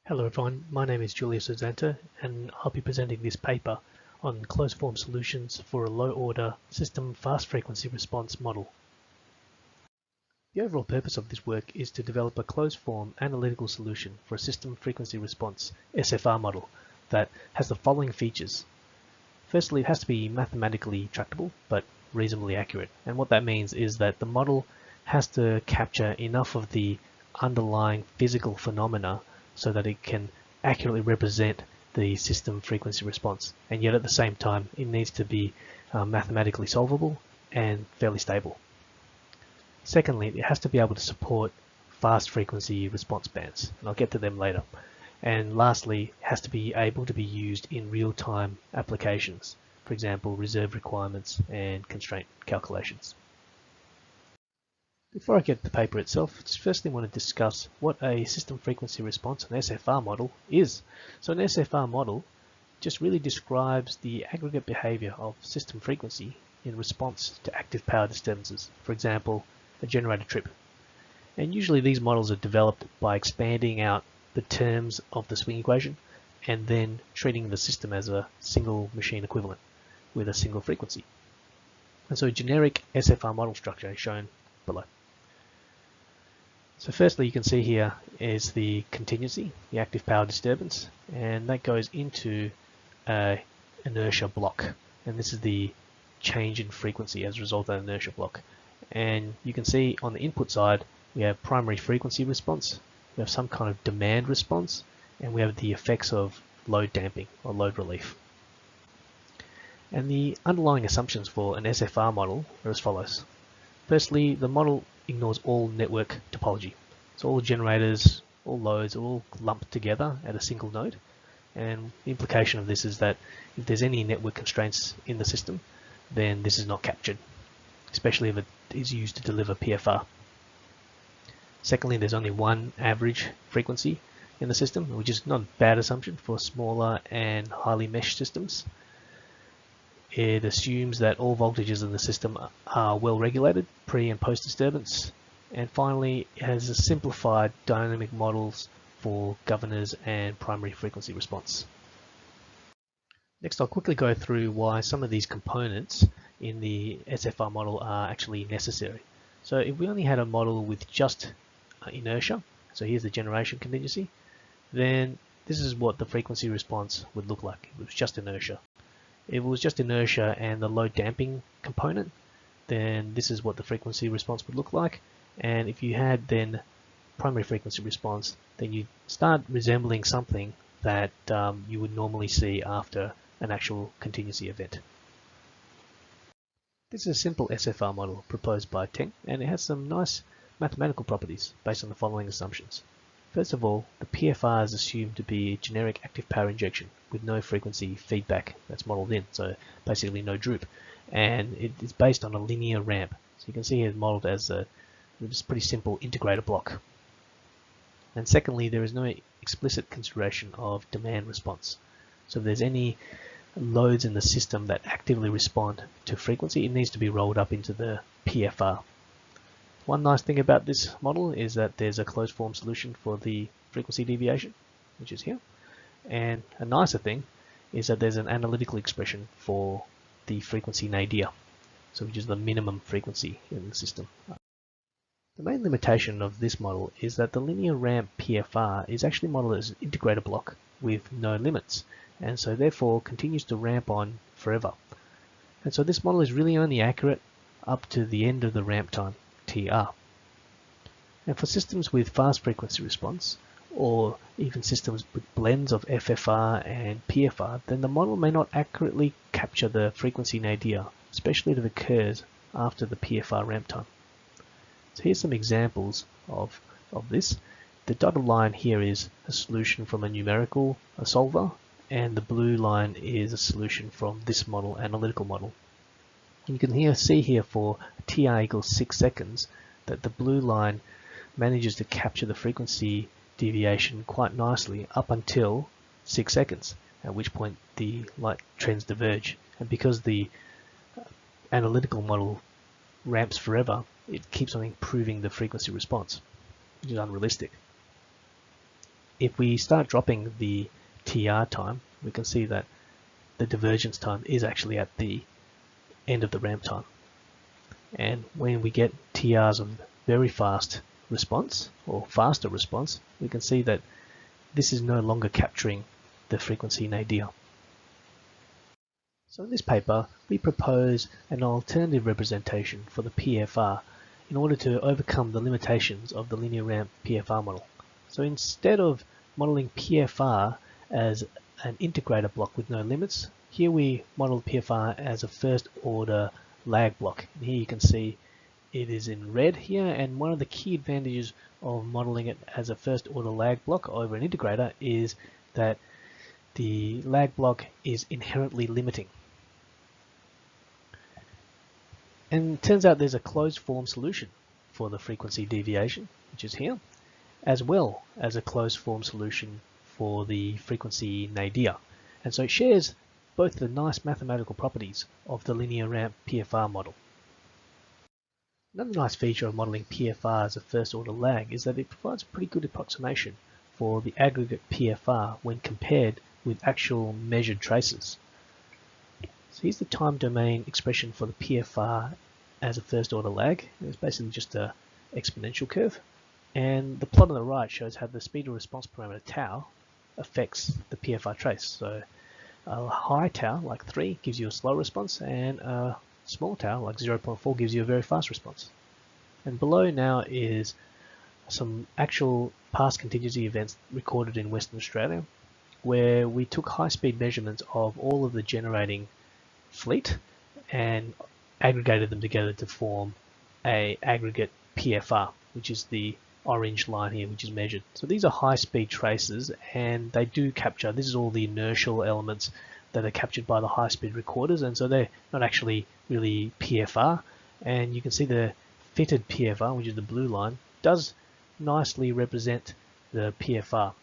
Hello everyone, my name is Julius Uzanta and I'll be presenting this paper on closed-form solutions for a low-order system fast frequency response model. The overall purpose of this work is to develop a closed-form analytical solution for a system frequency response SFR model that has the following features. Firstly, it has to be mathematically tractable but reasonably accurate, and what that means is that the model has to capture enough of the underlying physical phenomena so that it can accurately represent the system frequency response, and yet at the same time it needs to be mathematically solvable and fairly stable. Secondly, it has to be able to support fast frequency response bands, and I'll get to them later. And lastly, it has to be able to be used in real-time applications, for example reserve requirements and constraint calculations. Before I get to the paper itself, I just firstly want to discuss what a system frequency response, an SFR model, is. So an SFR model just really describes the aggregate behavior of system frequency in response to active power disturbances, for example, a generator trip. And usually these models are developed by expanding out the terms of the swing equation and then treating the system as a single machine equivalent with a single frequency. And so a generic SFR model structure is shown below. So firstly, you can see here is the contingency, the active power disturbance, and that goes into an inertia block. And this is the change in frequency as a result of that inertia block. And you can see on the input side, we have primary frequency response, we have some kind of demand response, and we have the effects of load damping or load relief. And the underlying assumptions for an SFR model are as follows. Firstly, the model ignores all network topology. So all generators, all loads are all lumped together at a single node. And the implication of this is that if there's any network constraints in the system, then this is not captured, especially if it is used to deliver PFR. Secondly, there's only one average frequency in the system, which is not a bad assumption for smaller and highly meshed systems. It assumes that all voltages in the system are well regulated pre and post disturbance. And finally, it has a simplified dynamic models for governors and primary frequency response. Next, I'll quickly go through why some of these components in the SFR model are actually necessary. So if we only had a model with just inertia, so here's the generation contingency, then this is what the frequency response would look like. It was just inertia. If it was just inertia and the load damping component, then this is what the frequency response would look like. And if you had then primary frequency response, then you start resembling something that you would normally see after an actual contingency event. This is a simple SFR model proposed by Teng, and it has some nice mathematical properties based on the following assumptions. First of all, the PFR is assumed to be a generic active power injection with no frequency feedback that's modeled in, so basically no droop. And it is based on a linear ramp. So you can see it's modeled as a pretty simple integrator block. And secondly, there is no explicit consideration of demand response. So if there's any loads in the system that actively respond to frequency, it needs to be rolled up into the PFR. One nice thing about this model is that there's a closed form solution for the frequency deviation, which is here. And a nicer thing is that there's an analytical expression for the frequency nadir, so which is the minimum frequency in the system. The main limitation of this model is that the linear ramp PFR is actually modeled as an integrator block with no limits, and so therefore continues to ramp on forever. And so this model is really only accurate up to the end of the ramp time, TR. And for systems with fast frequency response, or even systems with blends of FFR and PFR, then the model may not accurately capture the frequency nadir, especially if it occurs after the PFR ramp time. So here's some examples of this. The dotted line here is a solution from a numerical solver, and the blue line is a solution from this model, analytical model. You can see here for TR equals 6 seconds that the blue line manages to capture the frequency deviation quite nicely up until 6 seconds, at which point the light trends diverge. And because the analytical model ramps forever, it keeps on improving the frequency response, which is unrealistic. if we start dropping the TR time, we can see that the divergence time is actually at the end of the ramp time. And when we get TRs of very fast response or faster response, we can see that this is no longer capturing the frequency nadir. So in this paper, we propose an alternative representation for the PFR in order to overcome the limitations of the linear ramp PFR model. So instead of modeling PFR as an integrator block with no limits, here we model PFR as a first order lag block. And here you can see it is in red here, and one of the key advantages of modeling it as a first order lag block over an integrator is that the lag block is inherently limiting. And it turns out there's a closed form solution for the frequency deviation, which is here, as well as a closed form solution for the frequency nadir. And so it shares both the nice mathematical properties of the linear ramp PFR model. Another nice feature of modeling PFR as a first order lag is that it provides a pretty good approximation for the aggregate PFR when compared with actual measured traces. So here's the time domain expression for the PFR as a first order lag. It's basically just an exponential curve. And the plot on the right shows how the speed of response parameter tau affects the PFR trace. So a high tau, like 3, gives you a slow response, and a small tau, like 0.4, gives you a very fast response. And below now is some actual past contingency events recorded in Western Australia, where we took high-speed measurements of all of the generating fleet and aggregated them together to form a aggregate PFR, which is the orange line here, which is measured. So these are high-speed traces, and they do capture, this is all the inertial elements that are captured by the high-speed recorders, and so they're not actually really PFR. And you can see the fitted PFR, which is the blue line, does nicely represent the PFR.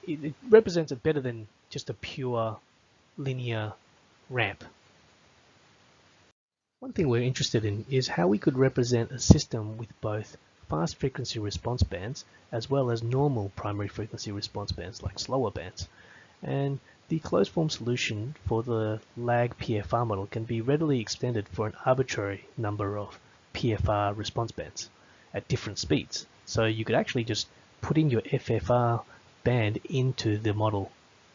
It represents it better than just a pure linear ramp. One thing we're interested in is how we could represent a system with both fast frequency response bands as well as normal primary frequency response bands, like slower bands. And the closed form solution for the lag PFR model can be readily extended for an arbitrary number of PFR response bands at different speeds. So you could actually just put in your FFR band into the model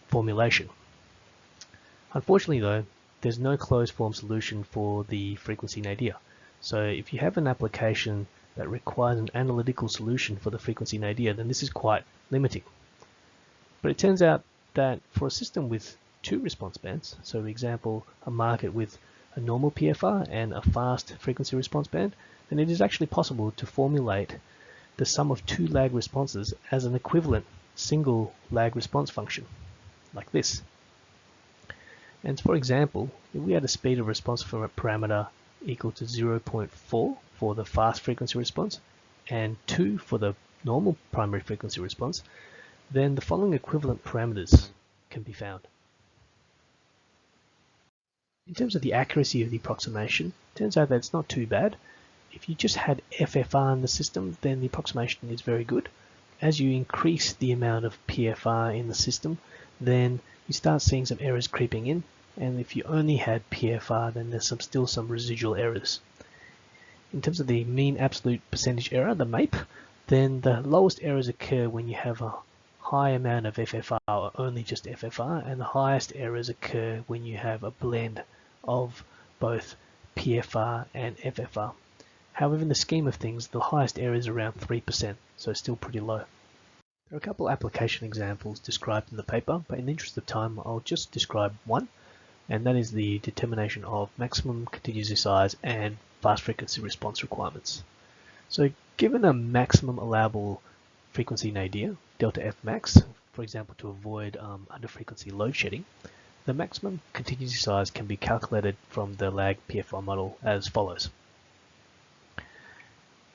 formulation. Unfortunately though, there's no closed form solution for the frequency nadir. So if you have an application that requires an analytical solution for the frequency nadir, then this is quite limiting. But it turns out that for a system with 2 response bands, so for example a market with a normal PFR and a fast frequency response band, then it is actually possible to formulate the sum of 2 lag responses as an equivalent single lag response function, like this. And for example, if we had a speed of response for a parameter equal to 0.4 for the fast frequency response and 2 for the normal primary frequency response, then the following equivalent parameters can be found. In terms of the accuracy of the approximation, it turns out that it's not too bad. If you just had FFR in the system, then the approximation is very good. As you increase the amount of PFR in the system, then you start seeing some errors creeping in, and if you only had PFR, then there's still some residual errors. In terms of the mean absolute percentage error, the MAPE, then the lowest errors occur when you have a high amount of FFR or only just FFR, and the highest errors occur when you have a blend of both PFR and FFR. However, in the scheme of things, the highest error is around 3%, so still pretty low. There are a couple application examples described in the paper, but in the interest of time, I'll just describe one, and that is the determination of maximum contingency size and fast frequency response requirements. So given a maximum allowable frequency nadir, delta F max, for example to avoid under frequency load shedding, the maximum contingency size can be calculated from the lag PFR model as follows.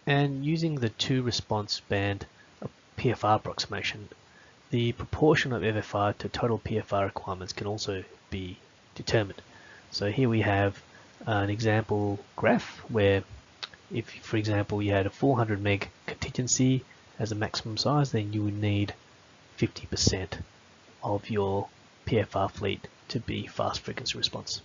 And using the 2 response band PFR approximation, the proportion of FFR to total PFR requirements can also be determined. So here we have an example graph where if, for example, you had a 400 meg contingency as a maximum size, then you would need 50% of your PFR fleet to be fast frequency response.